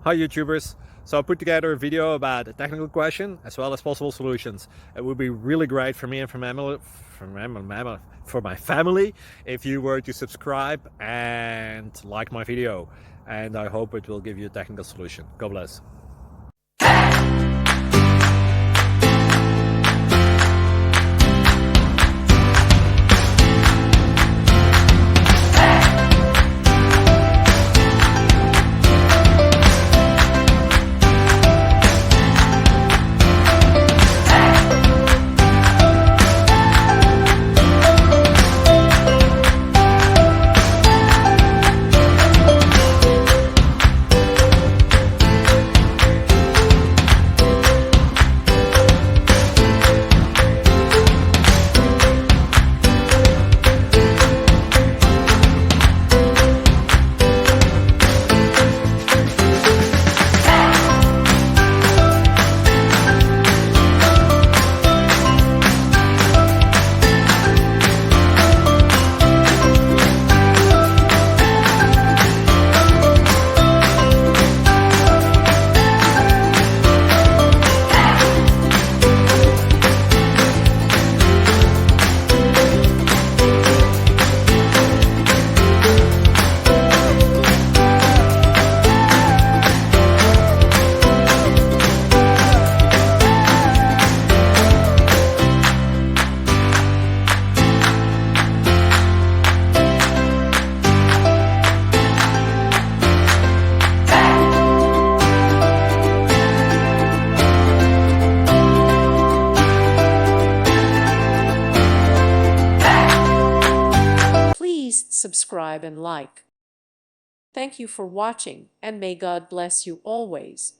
Hi YouTubers! So I put together a video about a technical question as well as possible solutions. It would be really great for me and for my family if you were to subscribe and like my video, and I hope it will give you a technical solution. God bless. Please subscribe and like. Thank you for watching, and may God bless you always.